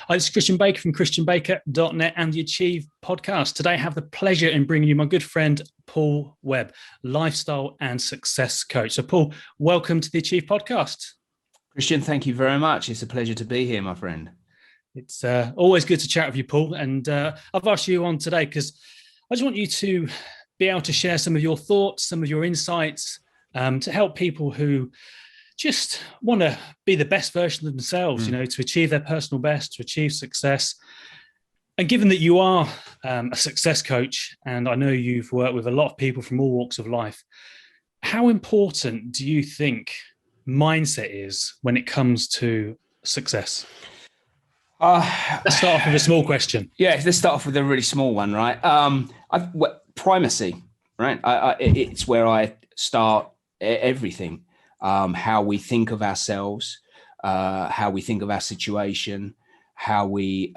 Hi, this is Christian Baker from christianbaker.net and the Achieve podcast. Today I have the pleasure in bringing you my good friend, Paul Webb, lifestyle and success coach. So Paul, welcome to the Achieve podcast. Christian, thank you very much. It's a pleasure to be here, my friend. It's always good to chat with you, Paul. And I've asked you on today because I just want you to be able to share some of your thoughts, some of your insights to help people who just want to be the best version of themselves, to achieve their personal best, to achieve success. And given that you are a success coach, and I know you've worked with a lot of people from all walks of life, how important do you think mindset is when it comes to success? Let's start off with a small question. Yeah, let's start off with a really small one, right? Primacy, right? It's where I start everything. How we think of ourselves, how we think of our situation, how we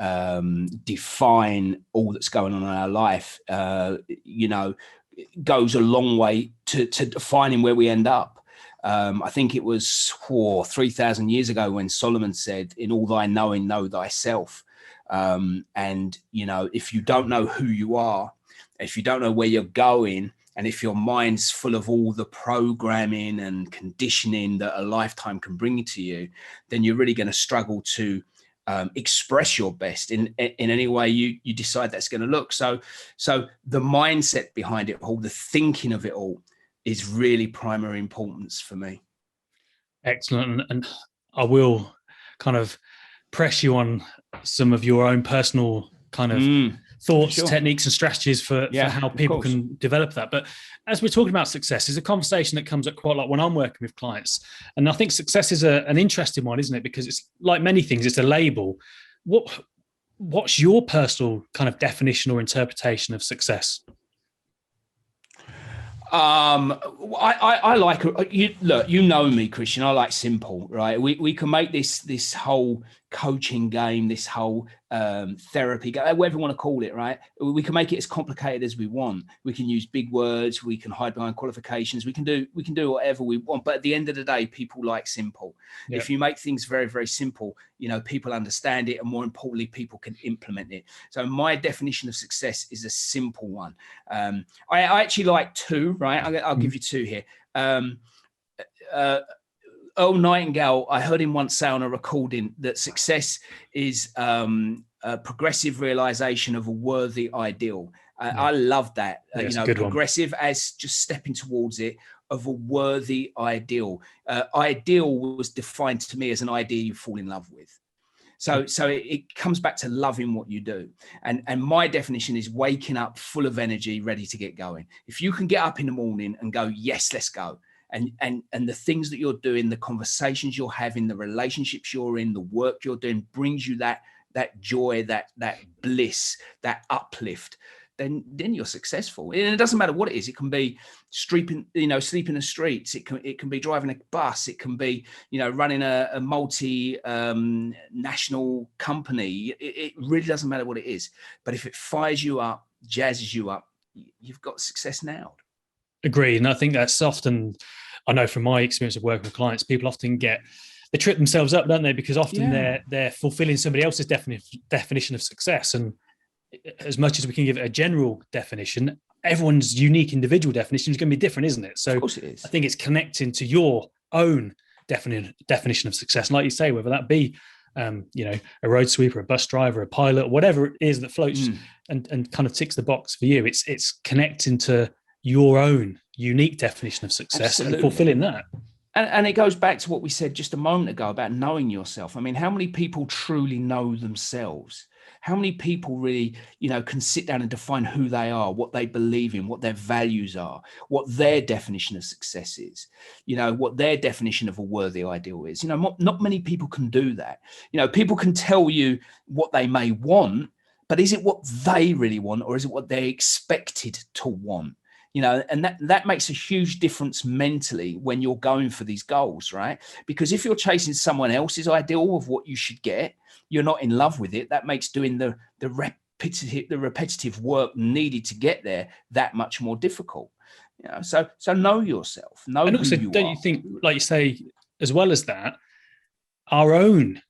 define all that's going on in our life, goes a long way to defining where we end up. I think it was 3,000 years ago when Solomon said, "In all thy knowing, know thyself." If you don't know who you are, if you don't know where you're going, and if your mind's full of all the programming and conditioning that a lifetime can bring to you, then you're really going to struggle to express your best in any way you decide that's going to look. So the mindset behind it all, the thinking of it all, is really primary importance for me. Excellent. And I will kind of press you on some of your own personal kind of thoughts, techniques and strategies for how people can develop that. But as we're talking about success, is a conversation that comes up quite a lot when I'm working with clients. And I think success is an interesting one, isn't it? Because it's like many things, it's a label. What's your personal kind of definition or interpretation of success? I like, you know me, Christian, I like simple, right? We can make this whole coaching game, this whole therapy game, whatever you want to call it, right? We can make it as complicated as we want. We can use big words, we can hide behind qualifications, we can do whatever we want. But at the end of the day, people like simple. Yep. If you make things very, very simple, people understand it, and more importantly, people can implement it. So my definition of success is a simple one. I actually like two, right? I'll give you two here. Earl Nightingale, I heard him once say on a recording that success is a progressive realization of a worthy ideal. I love that. Progressive one. As just stepping towards it, of a worthy ideal. Ideal was defined to me as an idea you fall in love with. So it comes back to loving what you do. And my definition is waking up full of energy, ready to get going. If you can get up in the morning and go, yes, let's go. And the things that you're doing, the conversations you're having, the relationships you're in, the work you're doing brings you that joy, that bliss, that uplift, then you're successful. And it doesn't matter what it is. It can be sleeping in the streets. It can be driving a bus. It can be, running a multi national company. It really doesn't matter what it is. But if it fires you up, jazzes you up, you've got success now. Agreed. And I think that's often, I know from my experience of working with clients, people often they trip themselves up, don't they? Because often they're fulfilling somebody else's definition of success. And as much as we can give it a general definition, everyone's unique individual definition is going to be different, isn't it? So of course it is. I think it's connecting to your own definition of success. And like you say, whether that be, a road sweeper, a bus driver, a pilot, whatever it is that floats and kind of ticks the box for you, it's connecting to your own unique definition of success. Absolutely. And fulfilling that. And it goes back to what we said just a moment ago about knowing yourself. I mean, how many people truly know themselves? How many people really, can sit down and define who they are, what they believe in, what their values are, what their definition of success is, what their definition of a worthy ideal is? Not many people can do that. People can tell you what they may want, but is it what they really want, or is it what they're expected to want? And that makes a huge difference mentally when you're going for these goals, right? Because if you're chasing someone else's ideal of what you should get, you're not in love with it. That makes doing the repetitive work needed to get there that much more difficult. So know yourself. Know and also, who you don't are. You think, like you say, as well as that, our own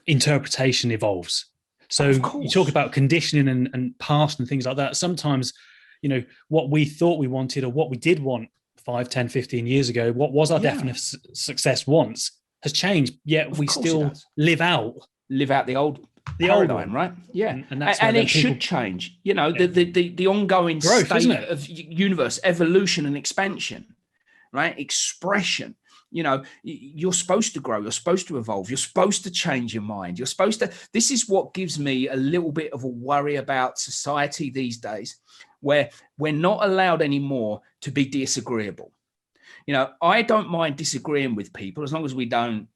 interpretation evolves. So you talk about conditioning and past and things like that. Sometimes, what we thought we wanted or what we did want 5, 10, 15 years ago, what was our definite success once, has changed, yet we still live out the old paradigm, right? Yeah. And it should change. The ongoing growth, state of universe, evolution and expansion, right? Expression. You're supposed to grow, you're supposed to evolve, you're supposed to change your mind. This is what gives me a little bit of a worry about society these days, where we're not allowed anymore to be disagreeable. I don't mind disagreeing with people as long as we don't,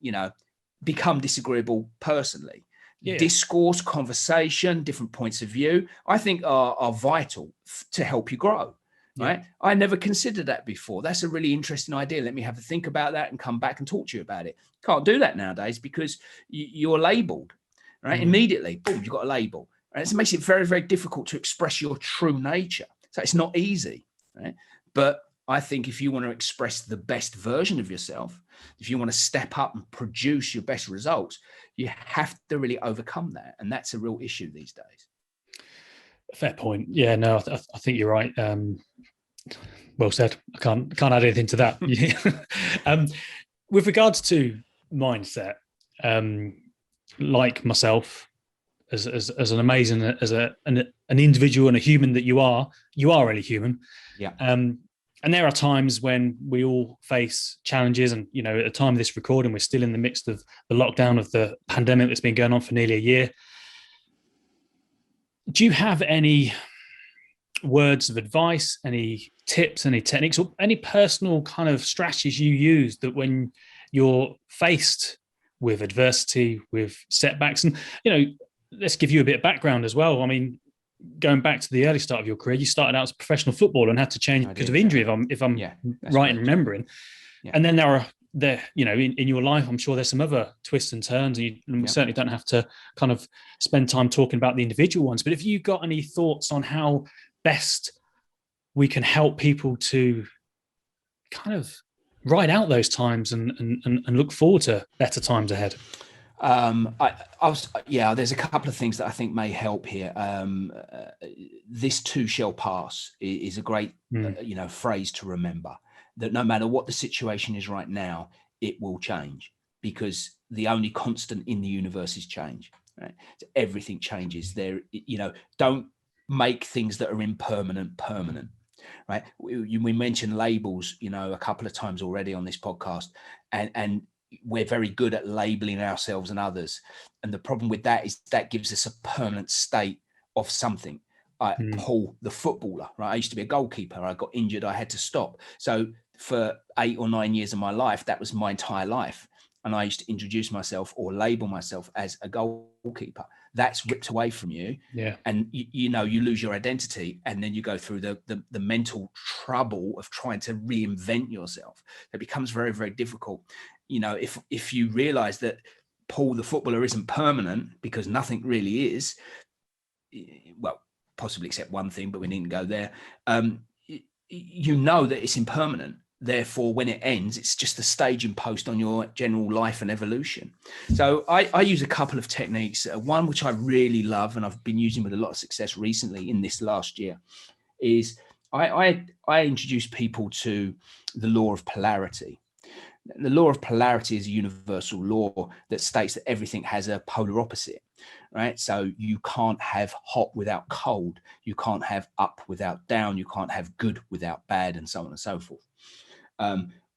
become disagreeable personally. Yeah. Discourse, conversation, different points of view, I think are vital to help you grow. Right. I never considered that before. That's a really interesting idea. Let me have a think about that and come back and talk to you about it. Can't do that nowadays because you're labeled, right? Immediately, boom, you've got a label. Right? It makes it very, very difficult to express your true nature. So it's not easy, right? But I think if you want to express the best version of yourself, if you want to step up and produce your best results, you have to really overcome that. And that's a real issue these days. Fair point. Yeah, no, I think you're right. Well said. I can't add anything to that. With regards to mindset, like myself, as an amazing as an individual and a human that you are really human. Yeah. And there are times when we all face challenges, and at the time of this recording, we're still in the midst of the lockdown of the pandemic that's been going on for nearly a year. Do you have any words of advice, any tips, any techniques, or any personal kind of strategies you use that when you're faced with adversity, with setbacks, and let's give you a bit of background as well. I mean, going back to the early start of your career, you started out as a professional footballer and had to change because of injury, if I'm right in remembering. Yeah. And then in your life, I'm sure there's some other twists and turns, and we certainly don't have to kind of spend time talking about the individual ones. But if you got any thoughts on how best we can help people to kind of ride out those times and look forward to better times ahead? There's a couple of things that I think may help here. This too shall pass is a great, phrase to remember. That no matter what the situation is right now, it will change, because the only constant in the universe is change. Right? So everything changes. Don't make things that are impermanent permanent. Right? We mentioned labels, a couple of times already on this podcast, and we're very good at labeling ourselves and others. And the problem with that is that gives us a permanent state of something. Paul, the footballer, right? I used to be a goalkeeper. I got injured. I had to stop. So for 8 or 9 years of my life, that was my entire life. And I used to introduce myself or label myself as a goalkeeper. That's ripped away from you. Yeah. And you lose your identity, and then you go through the mental trouble of trying to reinvent yourself. It becomes very, very difficult. If you realize that Paul, the footballer, isn't permanent, because nothing really is, well, possibly except one thing, but we needn't go there. That it's impermanent. Therefore, when it ends, it's just a staging post on your general life and evolution. So I use a couple of techniques. One which I really love, and I've been using with a lot of success recently in this last year, is I introduce people to the law of polarity. The law of polarity is a universal law that states that everything has a polar opposite, right? So you can't have hot without cold. You can't have up without down. You can't have good without bad, and so on and so forth.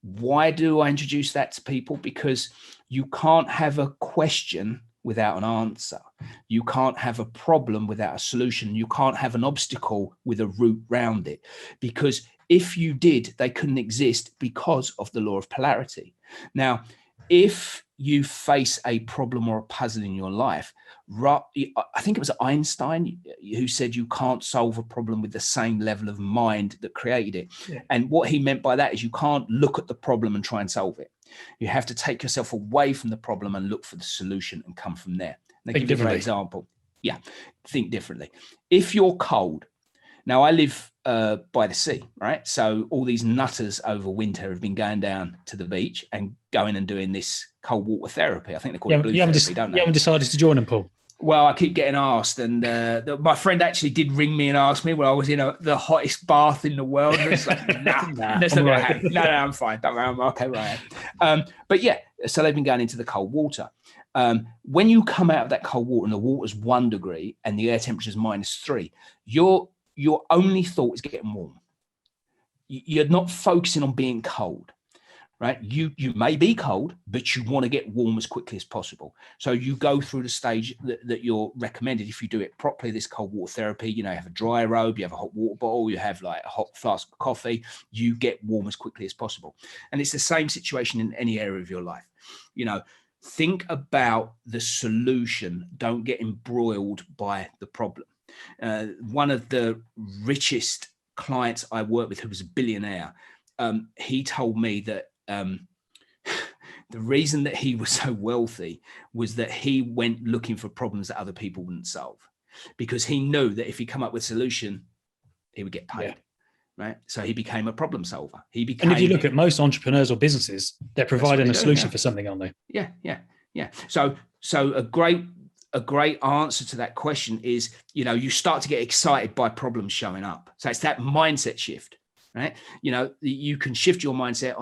Why do I introduce that to people? Because you can't have a question without an answer. You can't have a problem without a solution. You can't have an obstacle with a route round it, because if you did, they couldn't exist because of the law of polarity. Now, if you face a problem or a puzzle in your life, I think it was Einstein who said you can't solve a problem with the same level of mind that created it. Yeah. And what he meant by that is you can't look at the problem and try and solve it. You have to take yourself away from the problem and look for the solution and come from there. Think differently. For example, think differently. If you're cold, Now, I live by the sea, right? So all these nutters over winter have been going down to the beach and going and doing this cold water therapy. I think they call it blue therapy, don't they? You haven't decided to join them, Paul? Well, I keep getting asked, and my friend actually did ring me and ask me when I was in the hottest bath in the world. And it's like, nah, that's not going to happen. No, I'm fine. Don't worry, I'm okay where I am. But yeah, so they've been going into the cold water. When you come out of that cold water and the water's 1 degree and the air temperature is -3, your only thought is getting warm. You're not focusing on being cold. Right, you may be cold, but you want to get warm as quickly as possible. So you go through the stage that you're recommended. If you do it properly, this cold water therapy, you have a dry robe, you have a hot water bottle, you have like a hot flask of coffee, you get warm as quickly as possible. And it's the same situation in any area of your life. Think about the solution. Don't get embroiled by the problem. One of the richest clients I worked with, who was a billionaire, he told me that the reason that he was so wealthy was that he went looking for problems that other people wouldn't solve, because he knew that if he come up with a solution, he would get paid. Right. So he became a problem solver. And if you look at most entrepreneurs or businesses, they're providing a solution for something, aren't they? Yeah. So a great answer to that question is, you start to get excited by problems showing up. So it's that mindset shift. Right. You can shift your mindset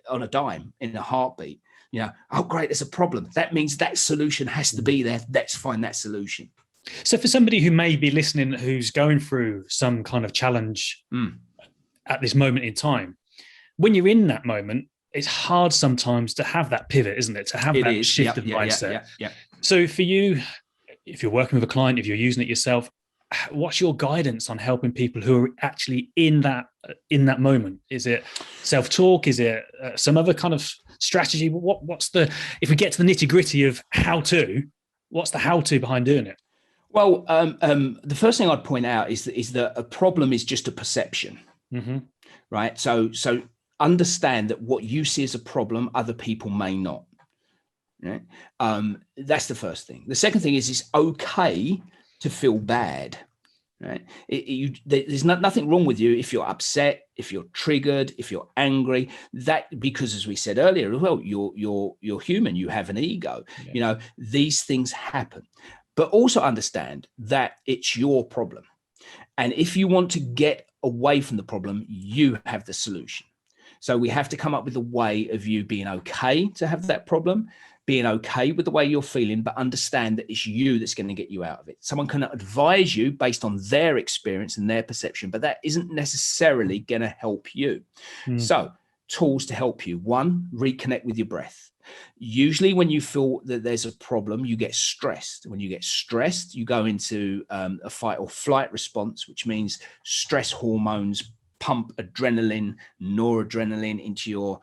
on a dime, in a heartbeat. Oh, great, there's a problem. That means that solution has to be there. Let's find that solution. So for somebody who may be listening, who's going through some kind of challenge at this moment in time, when you're in that moment, it's hard sometimes to have that pivot, isn't it? To have that shift of mindset. Yeah. So for you, if you're working with a client, if you're using it yourself, what's your guidance on helping people who are actually in that moment? Is it self-talk? Is it some other kind of strategy? If we get to the nitty-gritty of what's the how-to behind doing it? Well, the first thing I'd point out is that a problem is just a perception, right? So understand that what you see as a problem, other people may not. Right? That's the first thing. The second thing is it's okay to feel bad, right? There's nothing wrong with you if you're upset, if you're triggered, if you're angry. Because as we said earlier as well, you're human. You have an ego. Yeah. These things happen, but also understand that it's your problem. And if you want to get away from the problem, you have the solution. So we have to come up with a way of you being okay to have that problem, being okay with the way you're feeling, but understand that it's you that's going to get you out of it. Someone can advise you based on their experience and their perception, but that isn't necessarily going to help you. So tools to help you. 1, reconnect with your breath. Usually when you feel that there's a problem, you get stressed. When you get stressed, you go into a fight or flight response, which means stress hormones pump adrenaline, noradrenaline into your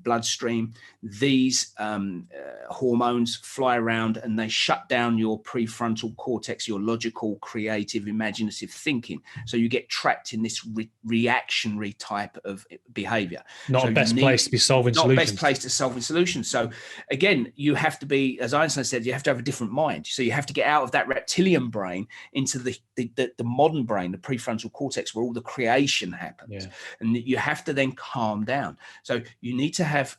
bloodstream. These hormones fly around and they shut down your prefrontal cortex, your logical, creative, imaginative thinking. So you get trapped in this reactionary type of behavior. Not the best place to be solving solutions. Not the best place to solving solutions. So again, you have to be, as Einstein said, you have to have a different mind. So you have to get out of that reptilian brain into the modern brain, the prefrontal cortex, where all the creation happens. Yeah. And you have to then calm down. So you need to have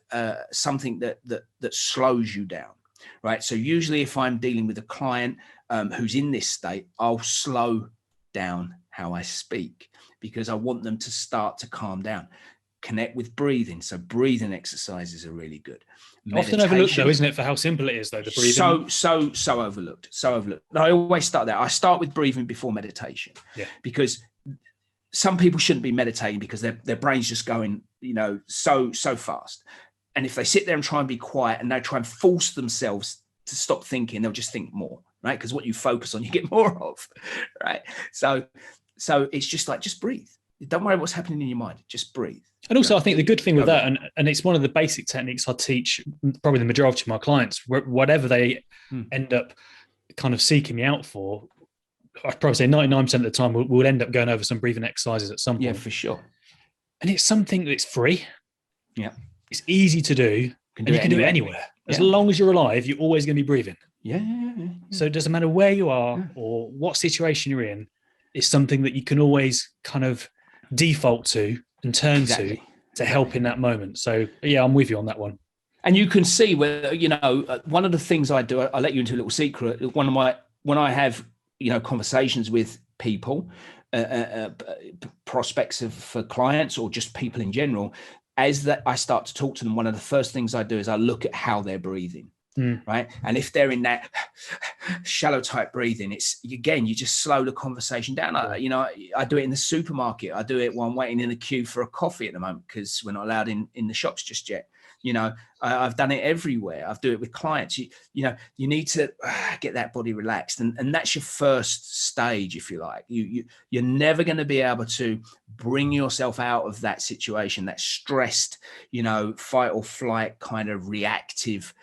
something that slows you down, right? So usually if I'm dealing with a client who's in this state, I'll slow down how I speak because I want them to start to calm down. Connect with breathing. So breathing exercises are really good. Often overlooked though, isn't it, for how simple it is though, the breathing? So overlooked. I always start there. I start with breathing before meditation. Yeah. Because some people shouldn't be meditating because their brain's just going, so fast. And if they sit there and try and be quiet and they try and force themselves to stop thinking, they'll just think more, right? Because what you focus on, you get more of, right? So it's just like, just breathe. Don't worry what's happening in your mind. Just breathe. And also, I think the good thing with that, and it's one of the basic techniques I teach probably the majority of my clients, whatever they end up kind of seeking me out for, I'd probably say 99% of the time we'll end up going over some breathing exercises at some point. Yeah, for sure. And it's something that's free. Yeah. It's easy to do. And you can do it anywhere. As long as you're alive, you're always going to be breathing. Yeah. So it doesn't matter where you are or what situation you're in. is something that you can always kind of default to and turn to help in that moment. So yeah, I'm with you on that one. And you can see where, one of the things I do, I'll let you into a little secret. When I have, conversations with people, prospects for clients or just people in general, as that I start to talk to them, one of the first things I do is I look at how they're breathing. Right. And if they're in that shallow type breathing, it's, again, you just slow the conversation down. I do it in the supermarket. I do it while I'm waiting in a queue for a coffee at the moment, because we're not allowed in the shops just yet. I've done it everywhere. I've do it with clients. You need to get that body relaxed. And that's your first stage, if you like. You're never going to be able to bring yourself out of that situation, that stressed, fight or flight kind of reactive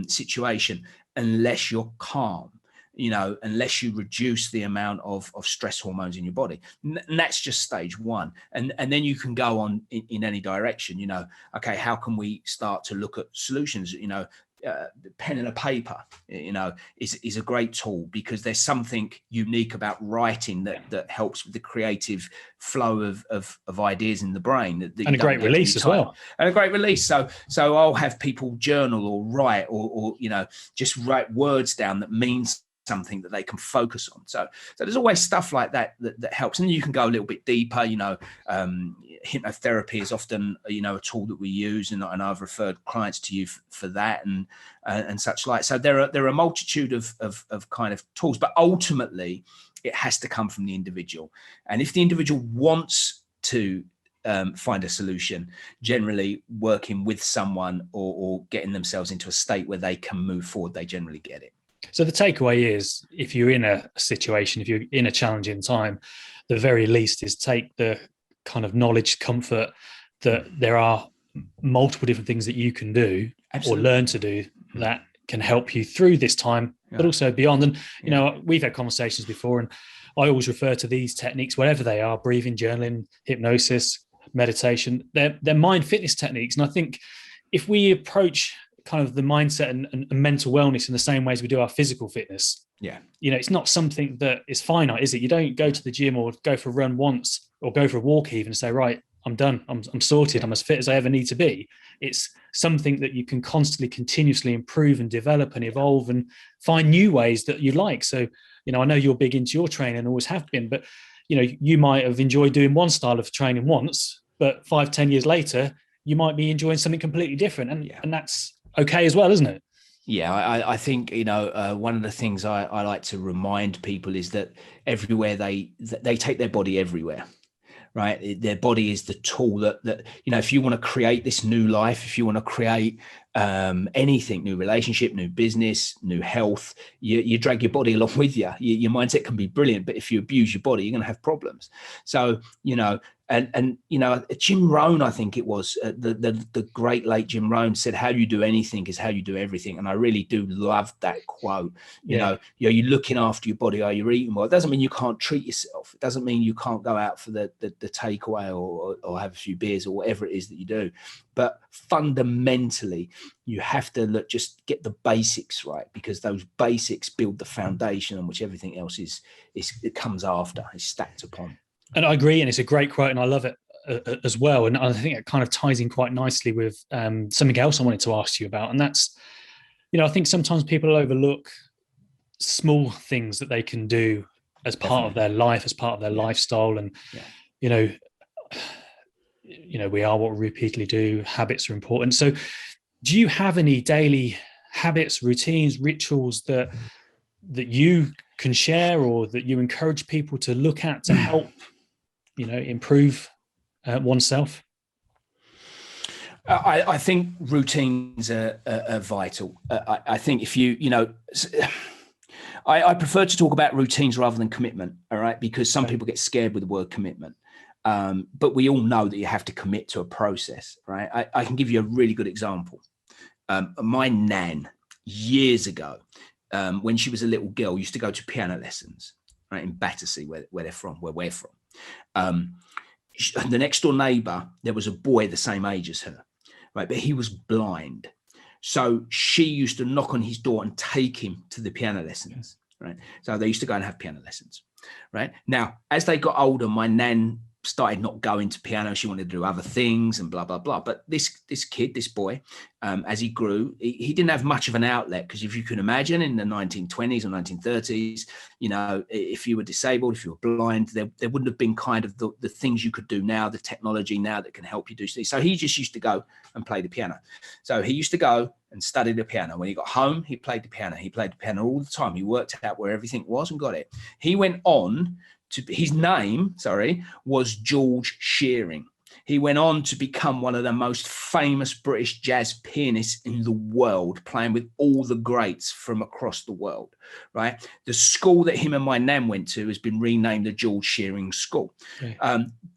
situation, unless you're calm, unless you reduce the amount of stress hormones in your body. And that's just stage one. And then you can go on in any direction, okay, how can we start to look at solutions? Pen and a paper, is a great tool, because there's something unique about writing that helps with the creative flow of ideas in the brain. And a great release as well. And a great release. So I'll have people journal or write or just write words down that means something that they can focus on. So there's always stuff like that helps. And you can go a little bit deeper. Hypnotherapy is often a tool that we use, and I've referred clients to you for that and such like. So there are a multitude of kind of tools, but ultimately it has to come from the individual. And if the individual wants to find a solution, generally working with someone or getting themselves into a state where they can move forward, they generally get it. So the takeaway is, if you're in a situation, if you're in a challenging time, the very least is take the kind of knowledge, comfort that there are multiple different things that you can do or learn to do that can help you through this time, but also beyond. And, we've had conversations before, and I always refer to these techniques, whatever they are: breathing, journaling, hypnosis, meditation. They're mind fitness techniques. And I think if we approach kind of the mindset and mental wellness in the same way as we do our physical fitness, it's not something that is finite, is it? You don't go to the gym or go for a run once or go for a walk even and say, right, I'm done, I'm sorted, I'm as fit as I ever need to be. It's something that you can constantly, continuously improve and develop and evolve and find new ways that you like. So, I know you're big into your training and always have been, but, you might have enjoyed doing one style of training once, but 5-10 years later, you might be enjoying something completely different. And that's okay as well, isn't it? Yeah, I think, one of the things I like to remind people is that everywhere they take their body everywhere. Right. Their body is the tool that if you want to create this new life, if you want to create anything, new relationship, new business, new health, you drag your body along with you. Your mindset can be brilliant, but if you abuse your body, you're going to have problems. So, and Jim Rohn, I think it was the great late Jim Rohn said, "How you do anything is how you do everything." And I really do love that quote. You're looking after your body. Are you eating well? It doesn't mean you can't treat yourself. It doesn't mean you can't go out for the takeaway or have a few beers or whatever it is that you do. But fundamentally, you have to just get the basics right, because those basics build the foundation on which everything else it comes after, is stacked upon. And I agree, and it's a great quote, and I love it as well. And I think it kind of ties in quite nicely with something else I wanted to ask you about, and that's, I think sometimes people overlook small things that they can do as part of their life, as part of their lifestyle, and we are what we repeatedly do. Habits are important. So, do you have any daily habits, routines, rituals that you can share, or that you encourage people to look at to help improve oneself? I think routines are vital. I think if I prefer to talk about routines rather than commitment. All right, because some people get scared with the word commitment. But we all know that you have to commit to a process, right? I can give you a really good example. My nan, years ago, when she was a little girl, used to go to piano lessons, right, in Battersea, where we're from. The next door neighbor, there was a boy the same age as her, right, but he was blind. So she used to knock on his door and take him to the piano lessons, right? So they used to go and have piano lessons, right? Now, as they got older, my nan started not going to piano. She wanted to do other things and blah, blah, blah. But this kid, this boy, as he grew, he didn't have much of an outlet, because if you can imagine, in the 1920s or 1930s, you know, if you were disabled, if you were blind, there wouldn't have been kind of the things you could do now, the technology now that can help you do things. So he just used to go and play the piano. So he used to go and study the piano. When he got home, he played the piano. He played the piano all the time. He worked out where everything was and got it. He went on to, his name, was George Shearing. He went on to become one of the most famous British jazz pianists in the world, playing with all the greats from across the world, right? The school that him and my nan went to has been renamed the George Shearing School. Okay.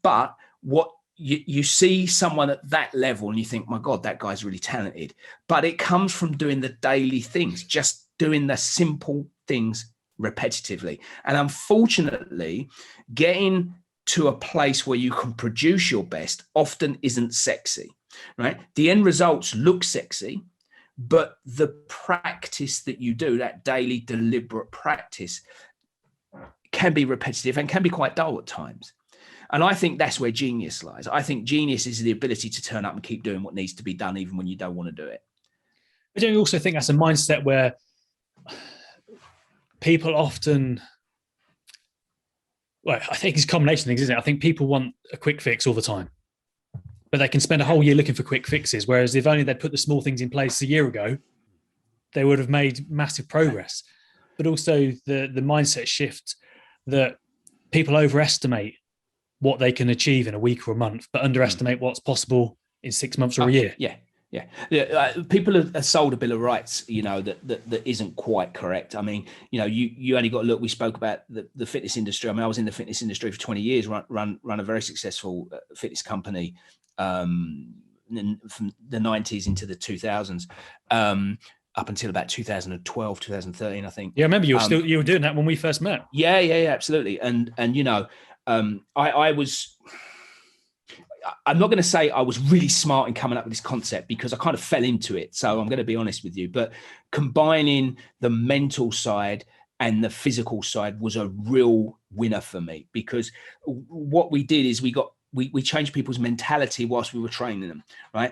But what you see someone at that level and you think, my God, that guy's really talented. But it comes from doing the daily things, just doing the simple things repetitively. And unfortunately, getting to a place where you can produce your best often isn't sexy, right? The end results look sexy, but the practice that you do, that daily deliberate practice, can be repetitive and can be quite dull at times. And I think that's where genius lies. I think genius is the ability to turn up and keep doing what needs to be done, even when you don't want to do it. But don't you also think that's a mindset where people often, well, I think it's a combination of things, isn't it? I think people want a quick fix all the time, but they can spend a whole year looking for quick fixes. Whereas if only they'd put the small things in place a year ago, they would have made massive progress. But also the mindset shift that people overestimate what they can achieve in a week or a month, but underestimate what's possible in 6 months or a year. Yeah. People are sold a bill of rights, you know, that isn't quite correct. I mean, you know, you only got to look. We spoke about the fitness industry. I mean, I was in the fitness industry for 20 years, run a very successful fitness company from the 90s into the 2000s, up until about 2012, 2013, I think. Yeah, I remember you were doing that when we first met. Yeah, absolutely. And you know, I'm not going to say I was really smart in coming up with this concept, because I kind of fell into it. So I'm going to be honest with you, but combining the mental side and the physical side was a real winner for me, because what we did is we changed people's mentality whilst we were training them, right?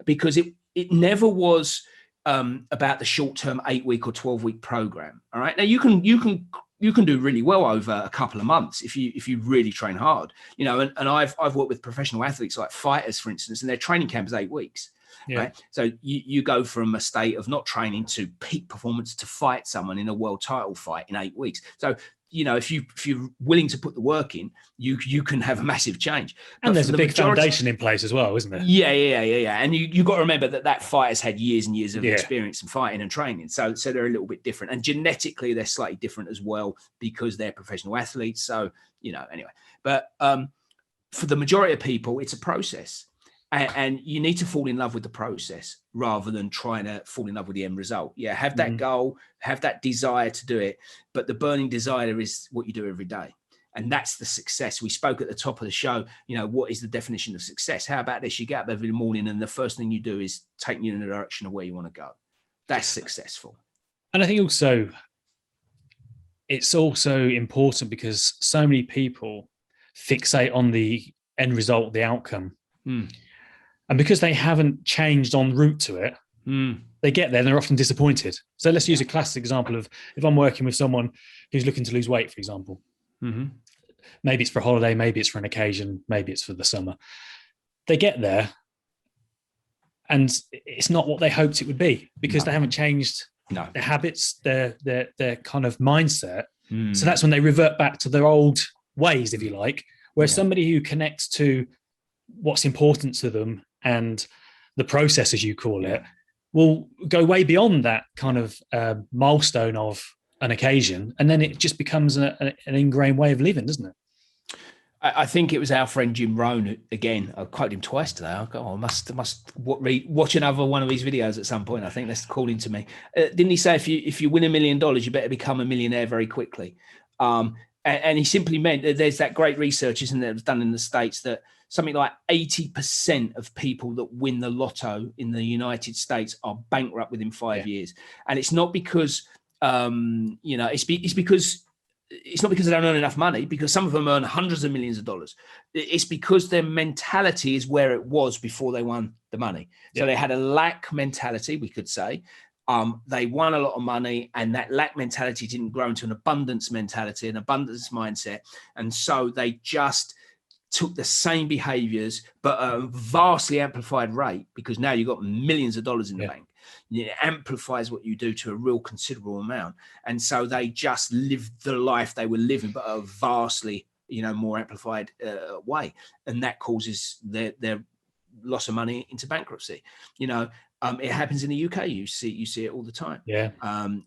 Because it never was about the short-term 8-week or 12-week program. All right. Now you can do really well over a couple of months if you really train hard, you know. And I've worked with professional athletes, like fighters, for instance, and their training camp is 8 weeks. Yeah. Right. So you go from a state of not training to peak performance to fight someone in a world title fight in 8 weeks. So, you know, if you're willing to put the work in, you can have a massive change. And there's a big foundation in place as well, isn't there? Yeah. And you got to remember that fighter's had years and years of experience in fighting and training. So they're a little bit different. And genetically, they're slightly different as well, because they're professional athletes. So, you know, anyway. But for the majority of people, it's a process. And you need to fall in love with the process rather than trying to fall in love with the end result. Yeah, have that goal, have that desire to do it. But the burning desire is what you do every day. And that's the success. We spoke at the top of the show, you know, what is the definition of success? How about this? You get up every morning and the first thing you do is take you in the direction of where you want to go. That's successful. And I think also it's also important because so many people fixate on the end result, the outcome. And because they haven't changed en route to it, they get there and they're often disappointed. So let's use a classic example of if I'm working with someone who's looking to lose weight, for example. Maybe it's for a holiday, maybe it's for an occasion, maybe it's for the summer. They get there and it's not what they hoped it would be, because they haven't changed their habits, their kind of mindset. So that's when they revert back to their old ways, if you like. Whereas somebody who connects to what's important to them and the process, as you call it, will go way beyond that kind of milestone of an occasion, and then it just becomes an ingrained way of living, doesn't it? I think it was our friend Jim Rohn again. I quoted him twice today. I go, I must watch another one of these videos at some point. I think that's calling to me. Didn't he say if you win $1 million, you better become a millionaire very quickly? And he simply meant that there's that great research, isn't there, that was done in the States, that something like 80% of people that win the lotto in the United States are bankrupt within 5 years. And it's not because it's because it's not because they don't earn enough money, because some of them earn hundreds of millions of dollars. It's because their mentality is where it was before they won the money. So they had a lack mentality, we could say. They won a lot of money, and that lack mentality didn't grow into an abundance mentality, an abundance mindset. And so they just took the same behaviors, but at a vastly amplified rate, because now you've got millions of dollars in the bank. It amplifies what you do to a real considerable amount. And so they just lived the life they were living, but a vastly, more amplified way. And that causes their loss of money into bankruptcy. It happens in the UK. You see it all the time. Yeah. And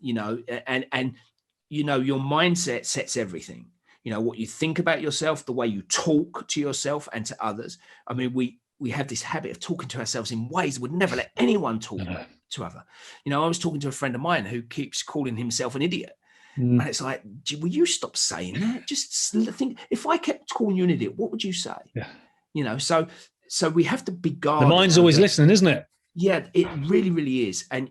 your mindset sets everything. What you think about yourself, the way you talk to yourself and to others. I mean, we have this habit of talking to ourselves in ways that would never let anyone talk to other. I was talking to a friend of mine who keeps calling himself an idiot. And it's like, will you stop saying that? Just think, if I kept calling you an idiot, what would you say? Yeah. So we have to be guarded. The mind's always listening, isn't it? Yeah, it really, really is. And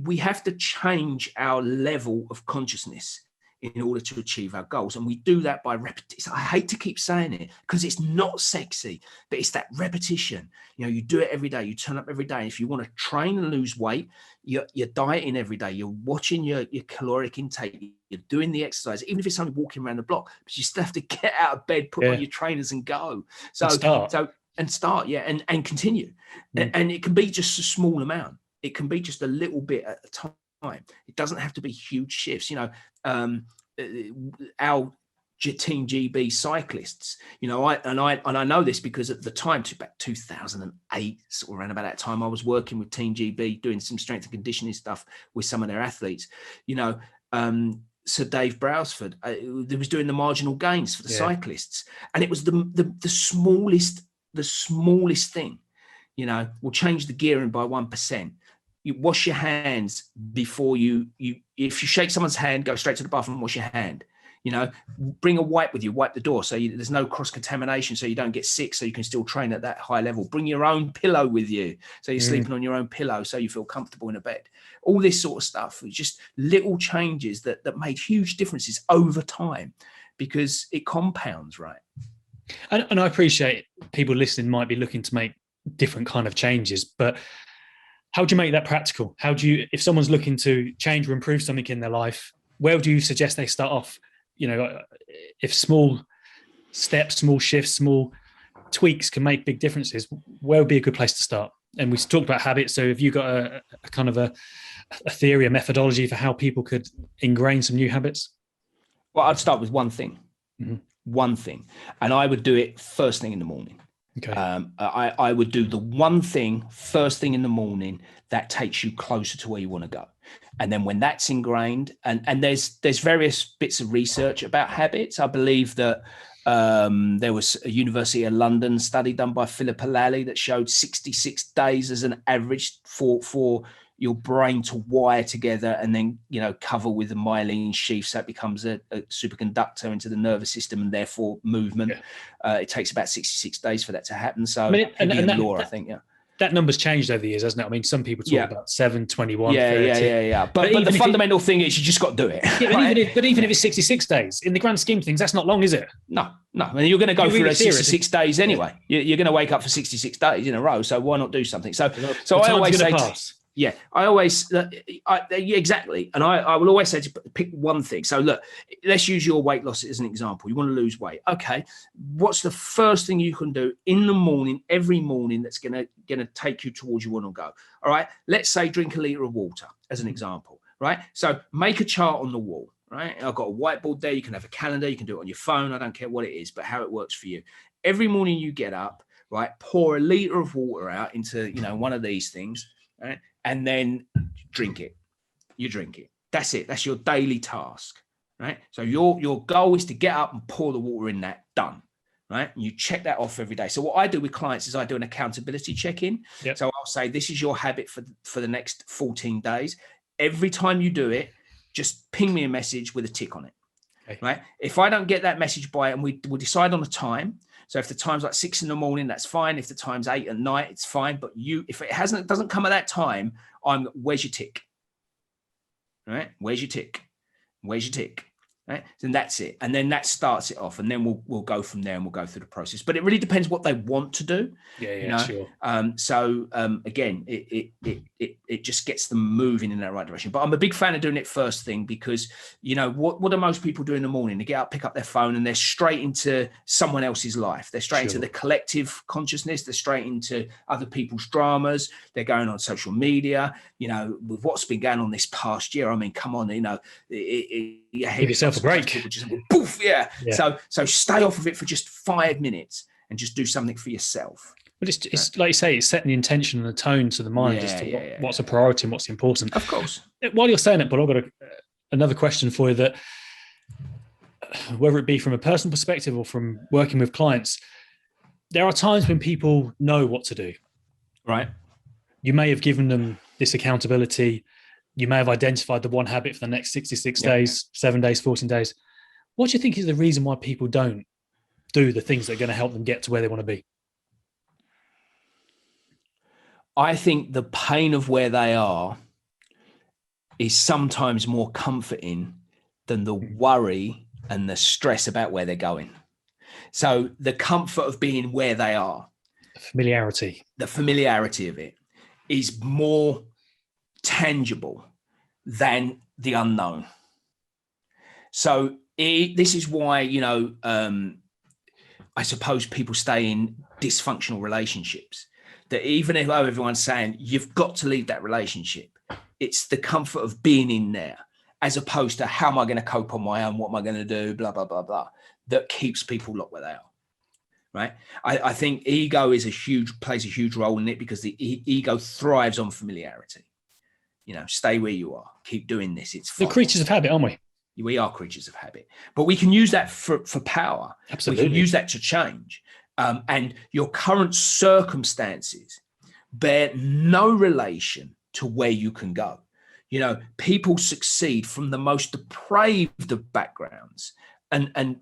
we have to change our level of consciousness in order to achieve our goals. And we do that by repetition. I hate to keep saying it because it's not sexy, but it's that repetition. You do it every day. You turn up every day. And if you want to train and lose weight, you're dieting every day. You're watching your caloric intake. You're doing the exercise, even if it's only walking around the block, but you still have to get out of bed, put on your trainers and go. And start, and continue. And it can be just a small amount. It can be just a little bit at a time. It doesn't have to be huge shifts. Our Team GB cyclists, I know this because at the time, back 2008, sort of around about that time, I was working with Team GB, doing some strength and conditioning stuff with some of their athletes. Sir Dave Brailsford, they was doing the marginal gains for the cyclists, and it was the smallest thing. Will change the gearing by 1%. You wash your hands before you if you shake someone's hand, go straight to the bathroom and wash your hand. Bring a wipe with you, wipe the door so there's no cross-contamination, so you don't get sick, so you can still train at that high level. Bring your own pillow with you, so you're sleeping on your own pillow, so you feel comfortable in a bed. All this sort of stuff, just little changes that made huge differences over time, because it compounds, right? And I appreciate people listening might be looking to make different kind of changes, but how do you make that practical? If someone's looking to change or improve something in their life, where do you suggest they start off? If small steps, small shifts, small tweaks can make big differences, where would be a good place to start? And we talked about habits. So have you got a kind of a theory, a methodology for how people could ingrain some new habits? Well, I'd start with one thing. One thing. And I would do it first thing in the morning. Okay. I would do the one thing first thing in the morning that takes you closer to where you want to go. And then when that's ingrained, and there's various bits of research about habits. I believe that there was a University of London study done by Phillipa Lally that showed 66 days as an average for your brain to wire together and then, cover with a myelin sheath, so it becomes a superconductor into the nervous system and therefore movement. It takes about 66 days for that to happen. So I think, that number's changed over the years, hasn't it? I mean, some people talk about 7, 21, 30. But the fundamental thing is you just got to do it. But even if it's 66 days, in the grand scheme of things, that's not long, is it? No. I mean, you're going to go through those 66 days anyway. You're going to wake up for 66 days in a row. So why not do something? So I always say, exactly. And I will always say to pick one thing. So look, let's use your weight loss as an example. You want to lose weight. Okay. What's the first thing you can do in the morning, every morning, that's going to take you towards you want to go? All right. Let's say drink a liter of water as an example, right? So make a chart on the wall, right? I've got a whiteboard there. You can have a calendar. You can do it on your phone. I don't care what it is, but how it works for you. Every morning you get up, right? Pour a liter of water out into, one of these things, right? And then drink it. You drink it. That's it. That's your daily task, right? So your goal is to get up and pour the water in that. Done, right? And you check that off every day. So what I do with clients is I do an accountability check-in. Yep. So I'll say, this is your habit for the next 14 days. Every time you do it, just ping me a message with a tick on it, right? If I don't get that message by it, and we'll decide on a time. So if the time's like 6 a.m, that's fine. If the time's 8 at night, it's fine. But if it doesn't come at that time, where's your tick? right? Where's your tick? Where's your tick? Right. Then that's it. And then that starts it off. And then we'll go from there and we'll go through the process. But it really depends what they want to do. Yeah, sure. So again, it just gets them moving in that right direction. But I'm a big fan of doing it first thing because, what do most people do in the morning? They get up, pick up their phone, and they're straight into someone else's life. They're straight into the collective consciousness. They're straight into other people's dramas. They're going on social media, with what's been going on this past year. I mean, come on, give yourself a break. Just poof, yeah. So stay off of it for just 5 minutes and just do something for yourself. But it's like you say, it's setting the intention and the tone to the mind as to what's a priority and what's important. Of course. While you're saying it, but I've got another question for you that, whether it be from a personal perspective or from working with clients, there are times when people know what to do. Right. You may have given them this accountability. You may have identified the one habit for the next 66 days, 7 days, 14 days. What do you think is the reason why people don't do the things that are going to help them get to where they want to be? I think the pain of where they are is sometimes more comforting than the worry and the stress about where they're going. So the comfort of being where they are, the familiarity of it is more tangible than the unknown. So this is why, I suppose people stay in dysfunctional relationships, that even if everyone's saying you've got to leave that relationship, it's the comfort of being in there, as opposed to how am I going to cope on my own? What am I going to do? Blah, blah, blah, blah. That keeps people locked where they are. Right. I think ego plays a huge role in it, because the ego thrives on familiarity. Stay where you are. Keep doing this. It's fine. We're creatures of habit, aren't we? We are creatures of habit, but we can use that for power. Absolutely. We can use that to change. And your current circumstances bear no relation to where you can go. People succeed from the most depraved of backgrounds and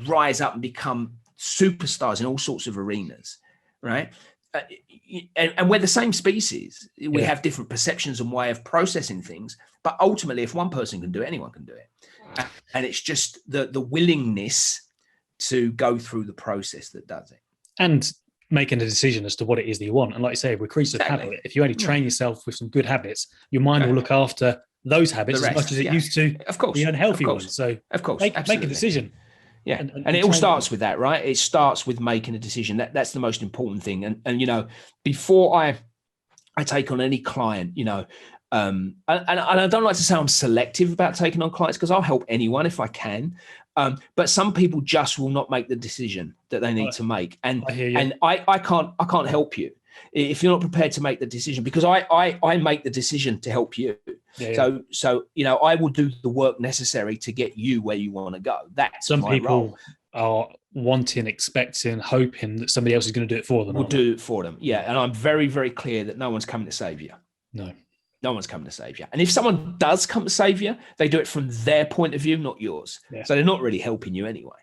rise up and become superstars in all sorts of arenas, right? And we're the same species. We have different perceptions and way of processing things, but ultimately, if one person can do it, anyone can do it. And it's just the willingness to go through the process that does it. And making a decision as to what it is that you want. And like you say, we're creatures of habit. If you only train yourself with some good habits, your mind will look after those habits as much as it used to, of course, the unhealthy ones. So of course, make a decision. Yeah. And it all starts with that, right? It starts with making a decision. That's the most important thing. And before I take on any client, and I don't like to say I'm selective about taking on clients, because I'll help anyone if I can. But some people just will not make the decision that they need to make. And I can't help you if you're not prepared to make the decision, because I make the decision to help you. So I will do the work necessary to get you where you want to go. That's some my people role. Are wanting, expecting, hoping that somebody else is going to do it for them. Will do it for them. Yeah. And I'm very, very clear that no one's coming to save you. No one's coming to save you. And if someone does come to save you, they do it from their point of view, not yours. Yeah. So they're not really helping you anyway.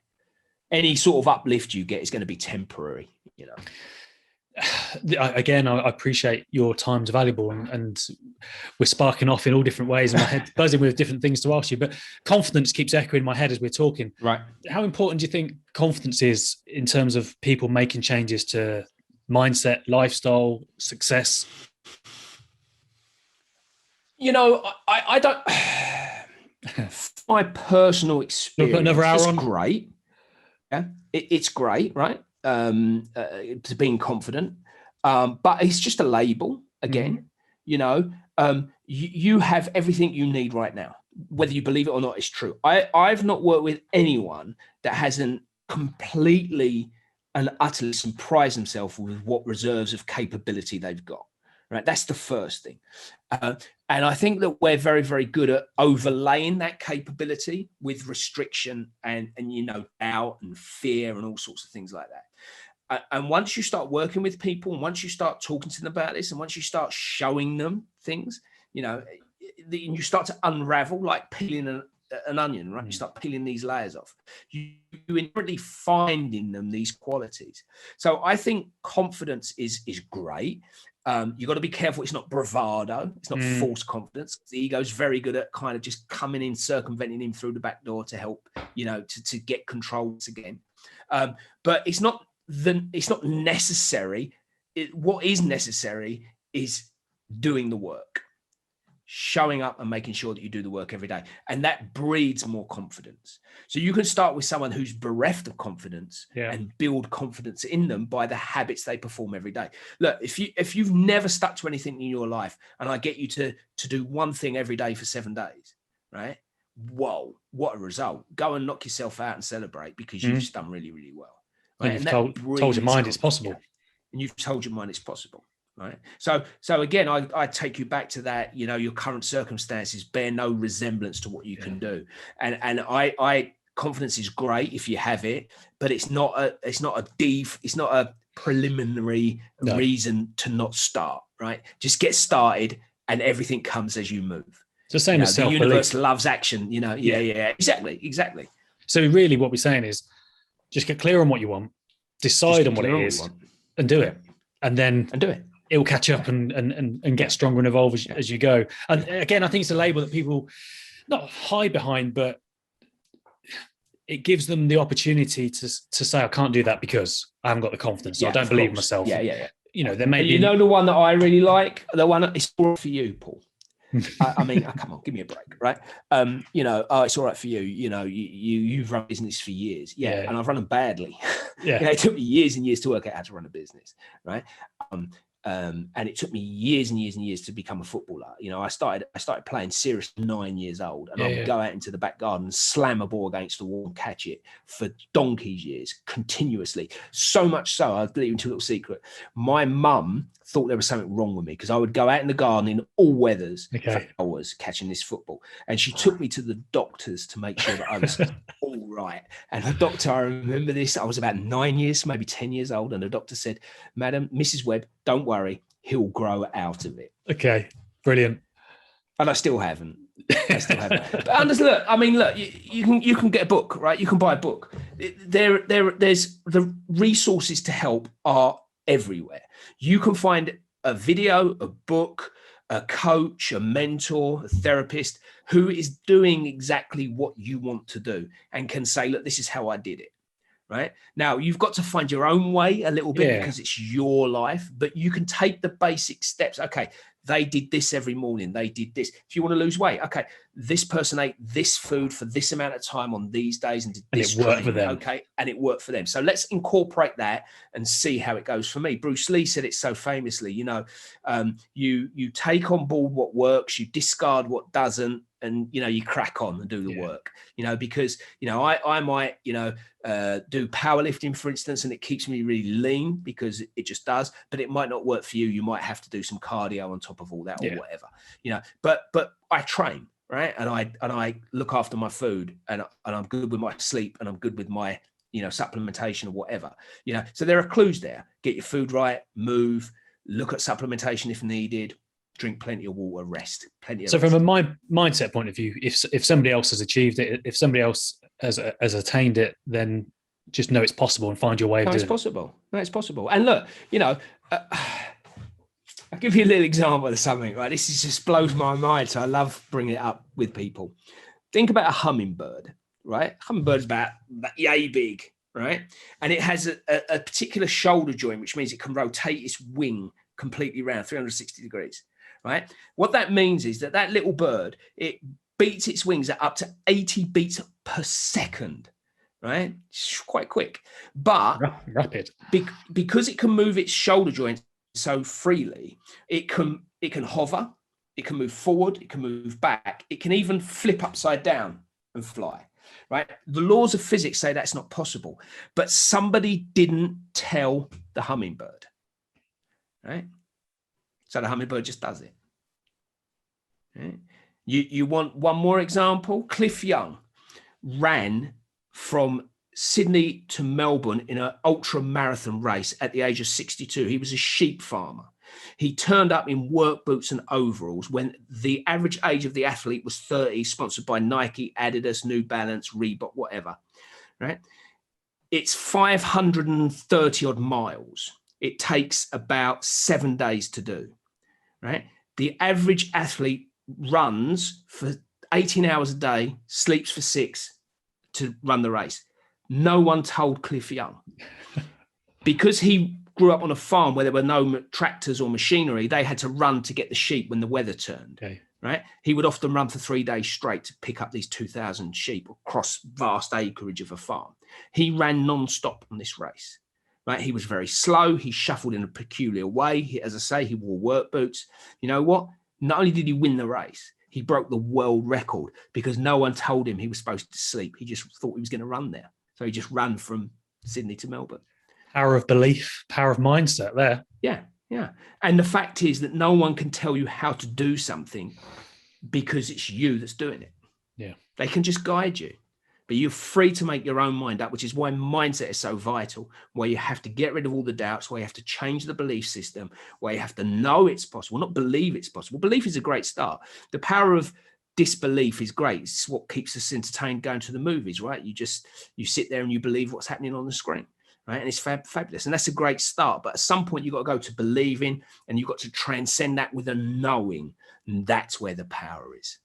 Any sort of uplift you get is going to be temporary, Again, I appreciate your time's valuable, and we're sparking off in all different ways, and my head's buzzing with different things to ask you. But confidence keeps echoing in my head as we're talking. Right. How important do you think confidence is in terms of people making changes to mindset, lifestyle, success? I don't. My personal experience. Put another hour on. Great. Yeah, it's great, right? To being confident, but it's just a label again. You have everything you need right now, whether you believe it or not. It's true. I've not worked with anyone that hasn't completely and utterly surprised themselves with what reserves of capability they've got. Right, that's the first thing. And I think that we're very, very good at overlaying that capability with restriction and doubt and fear and all sorts of things like that. And once you start working with people, and once you start talking to them about this, and once you start showing them things, you start to unravel like peeling an onion, right? You start peeling these layers off. You inherently find in them these qualities. So I think confidence is great. You've got to be careful. It's not bravado. It's not false confidence. The ego's very good at kind of just coming in, circumventing him through the back door to help, to get controls again. But it's not necessary. What is necessary is doing the work, showing up and making sure that you do the work every day. And that breeds more confidence. So you can start with someone who's bereft of confidence and build confidence in them by the habits they perform every day. Look, if you've never stuck to anything in your life and I get you to do one thing every day for 7 days, right? Whoa, what a result. Go and knock yourself out and celebrate because you've just done really, really well. Right? And you've told your mind it's possible. And you've told your mind it's possible. Right. So again, I take you back to that, your current circumstances bear no resemblance to what you can do. And I confidence is great if you have it, but it's not a preliminary reason to not start. Right. Just get started and everything comes as you move. It's the same as self-belief. The universe loves action, Yeah, exactly. So really what we're saying is just get clear on what you want, decide on what it is and do it. And do it. It will catch up and get stronger and evolve as you go. And again, I think it's a label that people not hide behind, but it gives them the opportunity to say, I can't do that because I haven't got the confidence. I don't believe myself. Yeah. There may be... the one that I really like, the one that is all right for you, Paul. I mean, come on, give me a break, right? It's all right for you. You've run business for years. Yeah. And I've run them badly. Yeah. It took me years and years to work out how to run a business, right? And it took me years and years and years to become a footballer. I started playing serious 9 years old, and I would go out into the back garden and slam a ball against the wall and catch it for donkey's years continuously. So much so, I'll leave you into a little secret. My mum thought there was something wrong with me because I would go out in the garden in all weathers for hours catching this football. And she took me to the doctors to make sure that I was all right. And the doctor, I remember this, I was about 9 years, maybe 10 years old. And the doctor said, Madam, Mrs. Webb, don't worry, he'll grow out of it. Okay, brilliant. And I still haven't. Look, you can get a book, right? You can buy a book. There's the resources to help are everywhere. You can find a video, a book, a coach, a mentor, a therapist who is doing exactly what you want to do and can say, look, this is how I did it. Right now, you've got to find your own way a little bit because it's your life, but you can take the basic steps. Okay, they did this every morning. They did this. If you want to lose weight, okay, this person ate this food for this amount of time on these days and did this. And it worked for them. Okay, and it worked for them. So let's incorporate that and see how it goes for me. Bruce Lee said it so famously. You take on board what works, you discard what doesn't, and you crack on and do the work. Because I might do powerlifting, for instance, and it keeps me really lean because it just does, but it might not work for you. You might have to do some cardio on top of all that or whatever, but I train, right? And I look after my food and I'm good with my sleep and I'm good with my, supplementation or whatever, so there are clues there. Get your food right, move, look at supplementation if needed, drink plenty of water, rest, plenty of rest. From a mindset point of view, if somebody else has achieved it, if somebody else has attained it, then just know it's possible and find your way of doing it. It's possible. And look, I'll give you a little example of something, right? This just blows my mind. So I love bringing it up with people. Think about a hummingbird, right? Hummingbird is about yay big, right? And it has a particular shoulder joint, which means it can rotate its wing completely around 360 degrees, right? What that means is that little bird, it beats its wings at up to 80 beats per second, right? It's quite quick, but rapid. Because it can move its shoulder joint so freely, it can hover, it can move forward, it can move back, it can even flip upside down and fly, right? The laws of physics say that's not possible, but somebody didn't tell the hummingbird, right? So the hummingbird just does it. Right? You want one more example? Cliff Young ran from Sydney to Melbourne in an ultra marathon race at the age of 62. He was a sheep farmer. He turned up in work boots and overalls when the average age of the athlete was 30, sponsored by Nike, Adidas, New Balance, Reebok, whatever, right? It's 530 odd miles. it takes about 7 days to do, right? The average athlete runs for 18 hours a day, sleeps for 6 to run the race. No one told Cliff Young. Because he grew up on a farm where there were no tractors or machinery, they had to run to get the sheep when the weather turned, right? He would often run for 3 days straight to pick up these 2,000 sheep across vast acreage of a farm. He ran non-stop on this race, right? He was very slow. He shuffled in a peculiar way. As I say, he wore work boots. You know what? Not only did he win the race, he broke the world record because no one told him he was supposed to sleep. He just thought he was going to run there. So he just ran from Sydney to Melbourne. Power of belief, power of mindset there. Yeah. And the fact is that no one can tell you how to do something because it's you that's doing it. Yeah. They can just guide you, but you're free to make your own mind up, which is why mindset is so vital, where you have to get rid of all the doubts, where you have to change the belief system, where you have to know it's possible, not believe it's possible. Belief is a great start. The power of disbelief is great. It's what keeps us entertained going to the movies, right? You sit there and you believe what's happening on the screen. Right? And it's fabulous. And that's a great start. But at some point, you've got to go to believing, and you've got to transcend that with a knowing. And that's where the power is.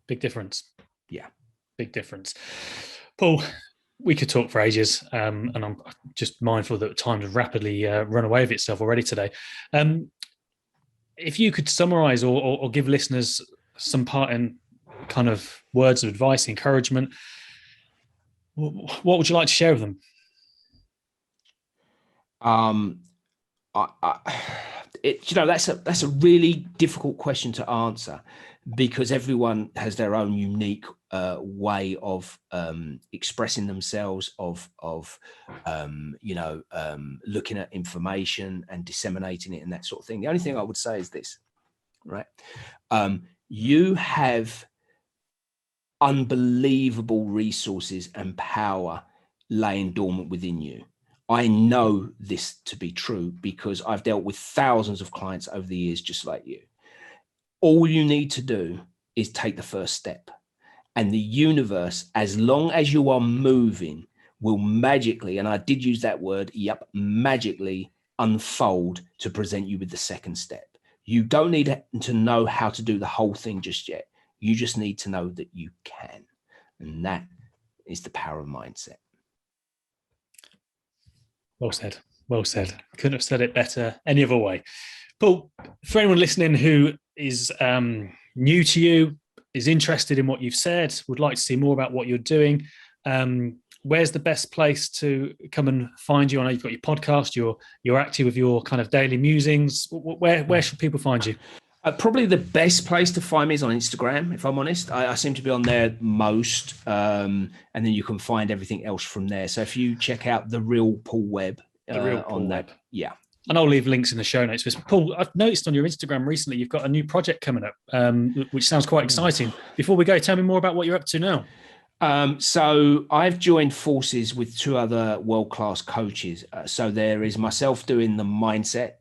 Big difference. Yeah. Big difference. Paul, we could talk for ages. And I'm just mindful that time has rapidly run away of itself already today. If you could summarize or give listeners some parting kind of words of advice, encouragement, what would you like to share with them? That's a really difficult question to answer because everyone has their own unique way of expressing themselves, of looking at information and disseminating it and that sort of thing. The only thing I would say is this, right? You have unbelievable resources and power laying dormant within you. I know this to be true because I've dealt with thousands of clients over the years, just like you. All you need to do is take the first step. And the universe, as long as you are moving, will magically, and I did use that word, magically unfold to present you with the second step. You don't need to know how to do the whole thing just yet. You just need to know that you can. And that is the power of mindset. Well said. Well said. Couldn't have said it better any other way. Paul, for anyone listening who is new to you, is interested in what you've said, would like to see more about what you're doing, where's the best place to come and find you? I know you've got your podcast, you're active with your kind of daily musings. Where should people find you? Probably the best place to find me is on Instagram, if I'm honest. I seem to be on there most, and then you can find everything else from there. So if you check out The Real Paul Webb on that, yeah. And I'll leave links in the show notes. Paul, I've noticed on your Instagram recently, you've got a new project coming up, which sounds quite exciting. Before we go, tell me more about what you're up to now. So I've joined forces with 2 other world-class coaches. So there is myself doing the mindset.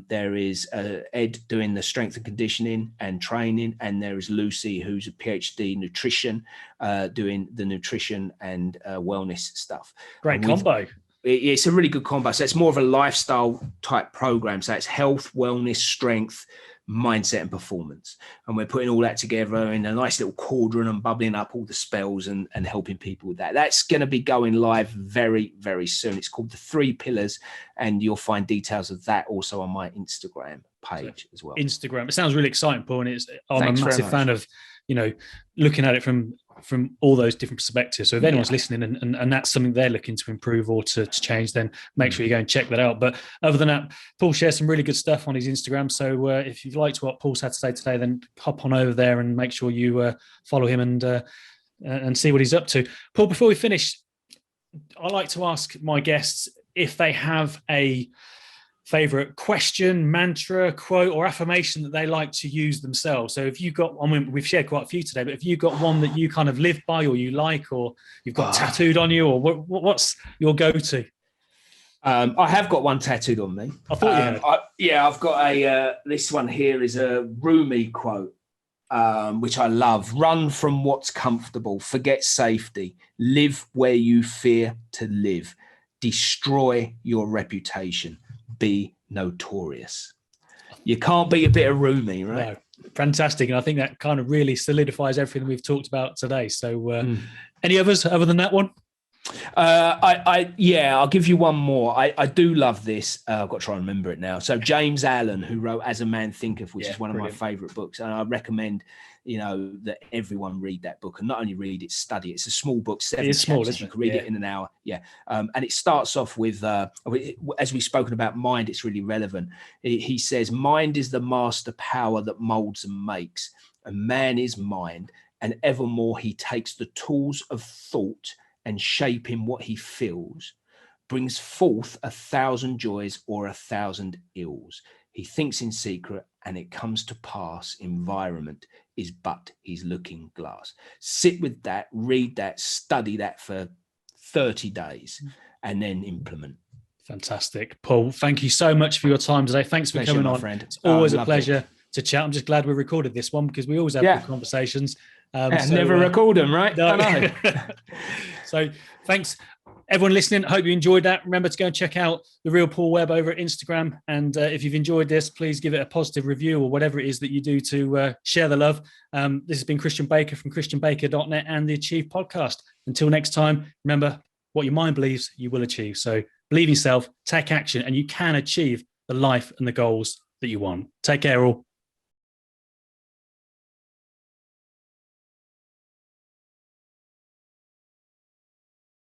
There is Ed doing the strength and conditioning and training. And there is Lucy, who's a PhD nutrition, doing the nutrition and wellness stuff. Great combo. It's a really good combo. So it's more of a lifestyle type program. So it's health, wellness, strength, mindset and performance. And we're putting all that together in a nice little cauldron and bubbling up all the spells and helping people with that. That's going to be going live very, very soon. It's called the 3 Pillars, and you'll find details of that also on my Instagram page as well. Instagram. It sounds really exciting, Paul. And I'm a massive fan of, looking at it from all those different perspectives. So if anyone's listening and that's something they're looking to improve or to change, then make sure you go and check that out. But other than that, Paul shares some really good stuff on his Instagram. So if you've liked what Paul's had to say today, then hop on over there and make sure you follow him and see what he's up to. Paul, before we finish, I like to ask my guests if they have a favorite question, mantra, quote, or affirmation that they like to use themselves. So if you've got, we've shared quite a few today, but if you've got one that you kind of live by or you like, or you've got tattooed on you, or what's your go-to? I have got one tattooed on me. I thought you had. I've got this one here is a Rumi quote, which I love. Run from what's comfortable, forget safety, live where you fear to live, destroy your reputation. be notorious. You can't beat a bit of Rumi, right? No. Fantastic. And I think that kind of really solidifies everything we've talked about today. So any others other than that one? I'll give you one more. I do love this. I've got to try and remember it now. So James Allen, who wrote As a Man Thinketh, which is one of my favorite books. And I recommend, that everyone read that book, and not only read it, study it. It's a small book, 7 chapters. You can read it in an hour. Yeah. And it starts off with, as we've spoken about mind, it's really relevant. He says, mind is the master power that molds and makes, and man is mind. And evermore he takes the tools of thought and shape in what he feels, brings forth 1,000 joys or 1,000 ills. He thinks in secret, and it comes to pass. Environment is but his looking glass. Sit with that, read that, study that for 30 days, and then implement. Fantastic. Paul, thank you so much for your time today. Thanks for coming on. Friend. It's always a pleasure to chat. I'm just glad we recorded this one, because we always have good conversations. Never record them, right? No. I know. So thanks, everyone listening. I hope you enjoyed that. Remember to go and check out The Real Paul Webb over at Instagram. And if you've enjoyed this, please give it a positive review, or whatever it is that you do to share the love. This has been Christian Baker from christianbaker.net and the Achieve podcast. Until next time, remember, what your mind believes, you will achieve. So believe in yourself, take action, and you can achieve the life and the goals that you want. Take care, all.